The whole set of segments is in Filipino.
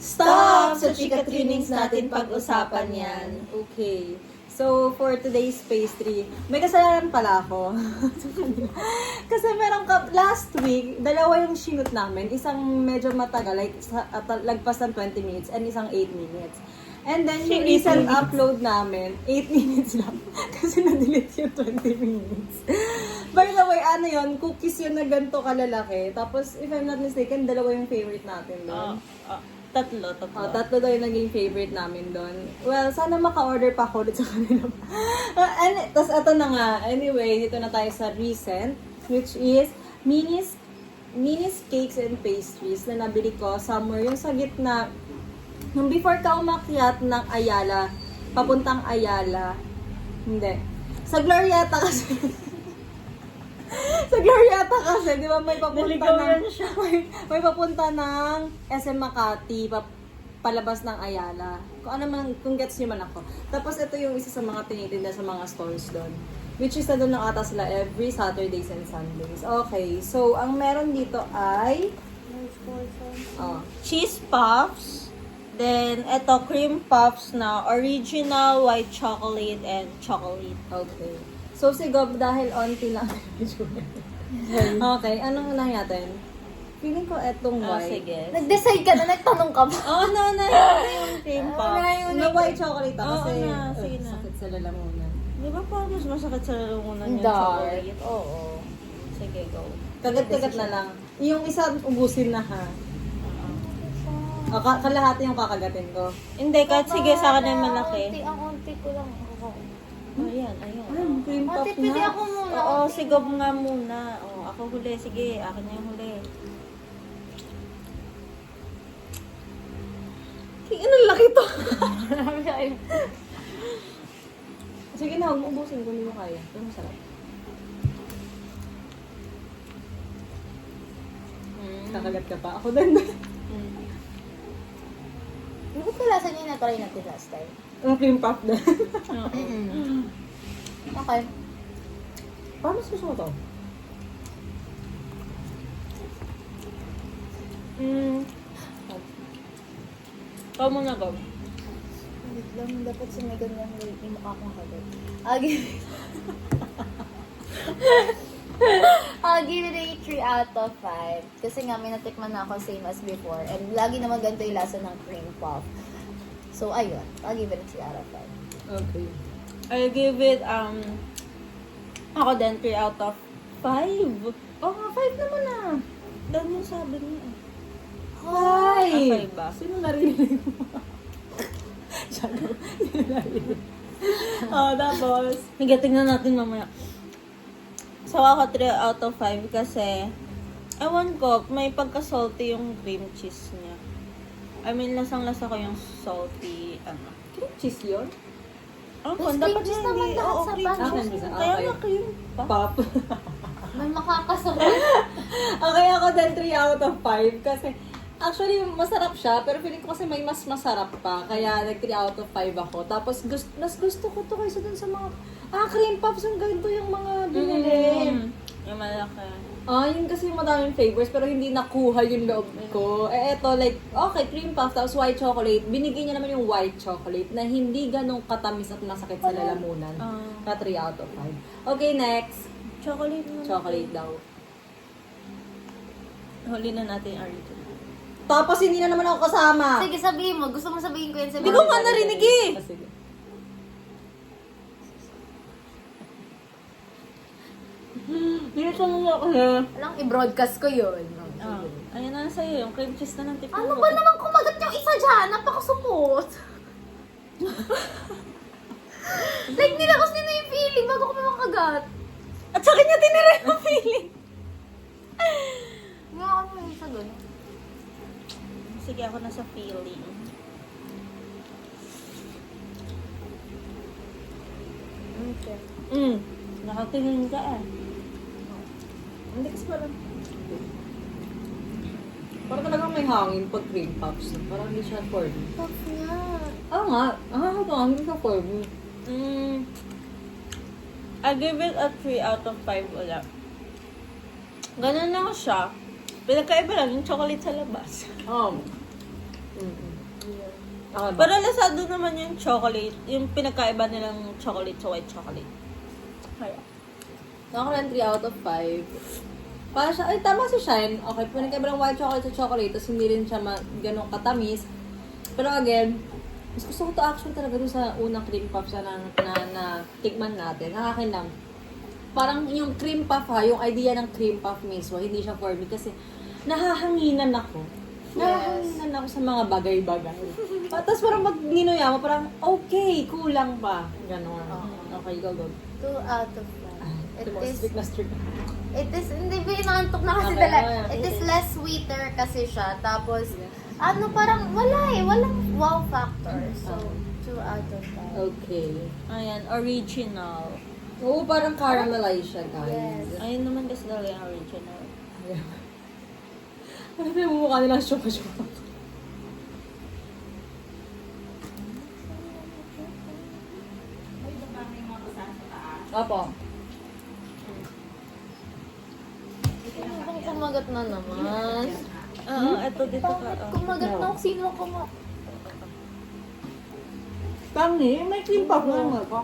Stop! Sa chika trainings natin pag-usapan yan. Okay. So, for today's pastry, may kasalanan pala ako. Kasi last week, dalawa yung sinut namin. Isang medyo matagal, like lagpas ng 20 minutes, and isang 8 minutes. And then, yung recent upload namin, 8 minutes lang. Kasi na-delete yung 20 minutes. By the way, ano yun, cookies yun na ganito kalalaki. Tapos, if I'm not mistaken, dalawa yung favorite natin doon. Tatlo. Tatlo daw yung naging favorite namin doon. Well, sana maka-order pa ako ulit sa kanila. Tapos ito na nga. Anyway, dito na tayo sa recent, which is Minis Cakes and Pastries na nabili ko somewhere yung sa gitna. Nung before ka umakyat ng Ayala, papuntang Ayala. Hindi. Sa Glorieta kasi. Sa Glorieta kasi, di ba may papunta may papunta ng SM Makati, palabas ng Ayala. Kung gets nyo man ako. Tapos ito yung isa sa mga tinitinda sa mga stores doon. Which is na doon nakata sila every Saturdays and Sundays. Okay, so ang meron dito ay Cheese puffs. Then, ito, cream puffs na original white chocolate and chocolate. Okay. So, si Gob, dahil onti lang. Okay, anong unahin natin? Feeling ko etong white. Sige. Nag-decide ka na, nagtanong ka ba? na yung cream puffs. Na white chocolate kasi sige na. sakit sa lalamunan. Di ba parang mas masakit sa lalamunan yung Dark. chocolate? Oo. Sige, go. Kagat-kagat na lang. Yung isa, ubusin na ha. Kalahati yung kakagatin ko. Hindi, kahit sige sa akin na yung malaki. Unti ko lang. Ayan. Cream puff Ate, pili na. ako muna. Oo, sigob nga muna. Oo, ako huli. Sige, akin na yung huli. Anong laki to? Sige na, huwag mo ubusin kung hindi mo kaya. Pero masarap. Kakagat ka pa. Ako din. Bakit kalasan niya na-try natin last time? Ang cream puff din. Okay. Parang mas gusto mo to? Ikaw muna, go. Wait lang, dapat sa may ganyan yung mukha kong halit. I'll give it a 3 out of 5. Kasi nga, may natikman na ako same as before. And lagi naman ganito yung lasa ng cream puff. So, ayun. I'll give it a 3 out of 5. Okay. I'll give it, ako din, 3 out of 5. Oh, 5 naman ah. Dahil yung sabi niya. Hi! Okay ba? Sino narinig mo? Shadow. Sino narinig? Tapos? Sige, tingnan natin mamaya. So, ako 3 out of 5 kasi, ewan ko, may pagka-salty yung cream cheese niya. I mean, lasang-lasa ko yung salty, Cream cheese yun? Mas cream cheese naman lahat sa cream batch. cheese. Kaya nga cream pa. Pop. May makakasabay. Okay, ako din 3 out of 5 kasi actually masarap siya pero feeling ko kasi may mas masarap pa kaya nag 3 out of 5 ako. Tapos gusto ko to kaysa dun sa mga cream puffs yung ganito yung mga binili. Yung malaki. Yun kasi yung madaming flavors pero hindi nakuha yung loob ko. Eto like okay, cream puff tapos white chocolate. Binigay niya naman yung white chocolate na hindi ganong katamis at masakit sa lalamunan. Na 3 out of 5. Okay, next. Chocolate na. Chocolate daw. Huli na natin yung original. Tapos hindi na naman ako kasama. Sige, sabihin mo. Gusto mo sabihin ko yan sa Hindi ko nga narinig eh. Sige. Dito na ako na. Alang i-broadcast ko yun. Ayan na sa'yo, yung cream cheese na ng tipo Ano ba naman kumagat yung isa dyan? Napakasupot. Like, nilakos niya na yung feeling bago ko makagat. At sa kanya tinira yung feeling. Nga ako yung isa dun. Sige, ako na sa feeling. Okay. Nakatingin ka eh. Hindi kasi parang... Parang talagang may hangin pag cream puffs. Parang hindi siya for me. Fuck nga. Oo nga. Ito nga, hindi siya for me. I give it a 3 out of 5 ulit. Ganun lang siya. Pinagkaiba lang yung chocolate sa labas. Okay ba? Pero lasado naman yung chocolate. Yung pinagkaiba nilang chocolate sa white chocolate. Kaya. Ako lang 3 out of 5. Para siya, ay tama si Shine. Okay, pinagkaiba ng white chocolate sa chocolate, tapos hindi rin siya ganun katamis. Pero again, mas gusto ko to actually talaga dun sa unang cream puff na tikman natin. Ang akin lang, parang yung cream puff yung idea ng cream puff mismo, hindi siya for me kasi nahahanginan ako. Nahahanginan ako sa mga bagay-bagay. Tapos parang pag ginuya mo, parang okay, kulang pa. Ganon. Okay, go. 2 out of 5. Ito mo, strict na strict. It is, hindi ba inaantok na kasi Okay, talaga. okay. It is less sweeter kasi siya. Tapos, parang walang wow factor. So, 2 out of 5. Okay. Ayan, original. Oo, parang caramelize siya, guys. Yes. Ayun naman kasi talaga yung original. Ano ba yung mukha nilang syuka-syuka? Opo. Ibang kumagat na naman. Oo, eto dito ka. Bakit kumagat na? Sino kumagat? Tangi, may cream puff na nga ako.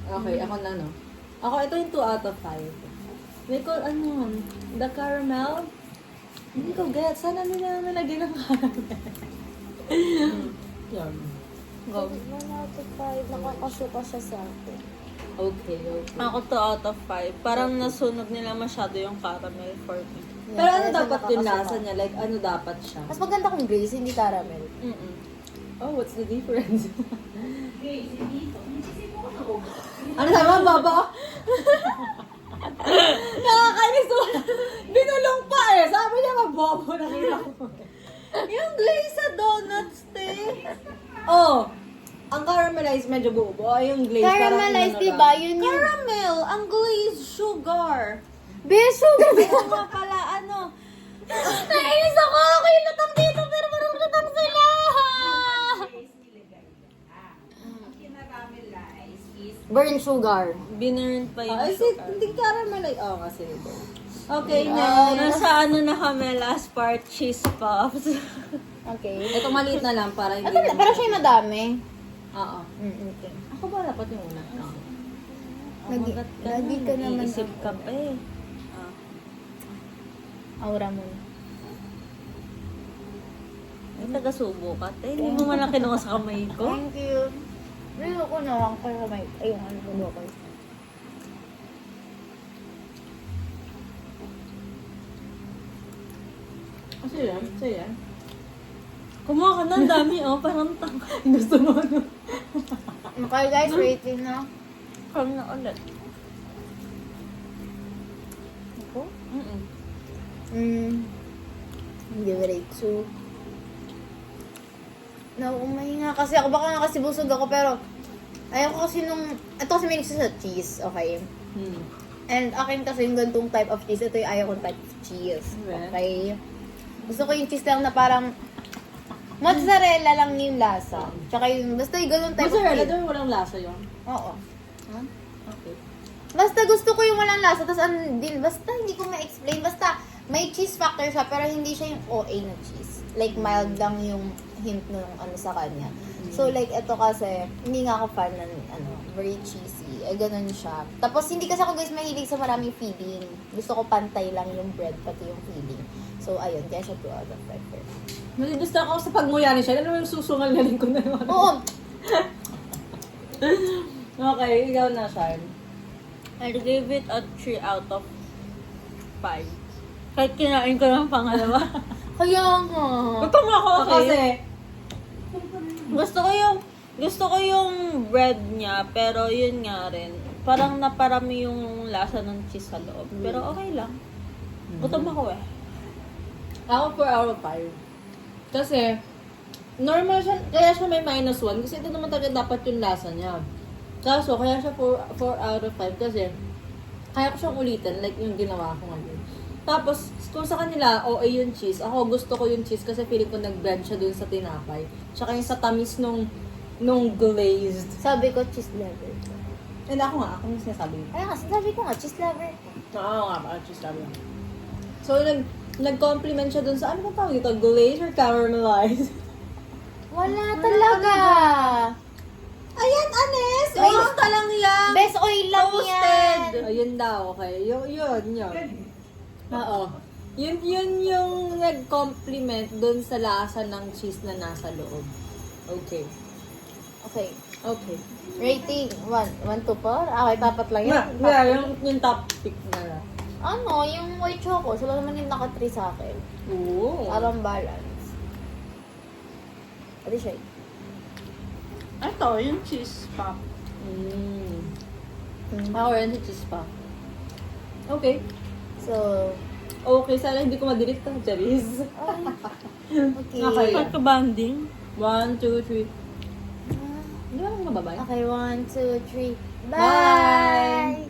Okay, ako na, no? Ako, ito yung 2 out of 5. May the caramel? Hindi ko get. Sana nila nalagyan ng caramel. Yan. Go. 1 out of 5. Nakakasuka siya sa akin. Okay. Ako 2 out of 5. Parang nasunog nila masyado yung caramel for me. Pero ano kaya siya dapat yung nakakasuka. lasa niya? Like, ano dapat siya? Mas maganda kung glaze, hindi caramel. Mm-mm. Oh, what's the difference? Ano sabi mo, Baba? Nakakainis to. Binulong pa eh. Sabi niya, mabobo. Nakita ko. Yung glaze sa donuts, te. Oh, ang caramelized medyo bubo. Yung glaze Caramelized, parang diba? Yun yung... Caramel, ang glazed sugar. Beso! Kaya nga pala, ano, Nainis ako! Ako yung lutang dito, pero parang lutang sila! Burnt sugar. binurn pa yung Ay, sugar. hindi caramelized. Oh, kasi ito. Okay, Ah, next. Nasa ano na kami, last part, cheese puffs. Okay. Ito maliit na lang para hindi. Ito, parang siya yung madami. Oo. Okay. Ako ba dapat yung una? Lagi ka naman. Iisip ka pa eh. Aura mo. Ay, taga-subo ka, te. Hindi mo man lang kinuha sa kamay ko. Thank you. Rilo ko na lang kaya may... Ayun, ano ko ko. Kasi yan. Kasi yan. Kumuha ka na, ang dami oh. Parang tanga. Gusto mo ano? Okay guys, rating na. Parang na ulit. Ako? Mm-mm. Give it a 2. Nauumay nga kasi ako. Baka nga kasi busog ako pero ayaw ko kasi nung... Ito kasi may sa cheese, okay? And akin kasi yung gantong type of cheese. Ito yung ayaw kong type of cheese. Okay? Gusto ko yung cheese lang na parang mozzarella lang yung lasa. Tsaka yung... Basta yung ganun type of Mozzarella, cheese. doon walang lasa yun. Oo. Okay. Basta gusto ko yung walang lasa. Tapos basta hindi ko ma-explain. Basta may cheese factor siya pero hindi siya yung OA na cheese. Like mild lang yung hint nung ano sa kanya. So like ito kasi hindi nga ako fan ng very cheesy. Ganun siya. Tapos hindi kasi ako guys mahilig sa maraming feeling. Gusto ko pantay lang yung bread pati yung feeling. So ayun, kaya siya 2 out of 5. Mas gusto ako sa pagmuya ni siya. Alam mo yung susungal na ko na naman. Oo. Okay, ikaw na, Shine. I gave it a 3 out of 5. Kahit kinain ko ng pangalawa. Kaya nga. Gutom ako, okay? Kasi, Gusto ko yung bread niya, pero yun nga rin. Parang naparami yung lasa ng cheese sa loob. Pero okay lang. Gutom ako eh. ako 4 out of 5. Kasi, normal siya, kaya siya may -1 kasi ito naman talaga dapat yung lasa niya. Kaso, kaya siya 4 out of 5 kasi kaya ko siyang ulitin like yung ginawa ko ngayon. Tapos, kung sa kanila, OA yung cheese, ako gusto ko yung cheese kasi feeling ko nag-blend siya dun sa tinapay. Tsaka yung sa tamis nung glazed. Sabi ko cheese lover. And ako nga, ako yung sinasabi. Kaya nga, sabi ko nga cheese lover ko. Oo nga, parang cheese sabi lang. So, nag-compliment siya dun sa, ano ba tawag dito? Glazed or caramelized? Wala talaga. Ayan, Anes! Ay, Basta lang yan! Best oil lang yan. Toasted. Ayun daw, okay. Yun. Oo. Yun yung nag-compliment dun sa lasa ng cheese na nasa loob. Okay. Okay. Okay. Rating, 1 to 4? Okay, dapat lang yan. Yeah, yung top pick na lang. Ano, yung white choco, sila naman yung naka-3 sa akin. Oo. Parang balance. Adi siya. Ito, yung cheese pop. Ako rin si cheese pa. Okay. So, Okay, sana hindi ko ma-delete ka, Charis. okay. Okay. Pagka-banding. 1, 2, 3. Hindi ba mababay? Okay, 1, 2, 3. Bye!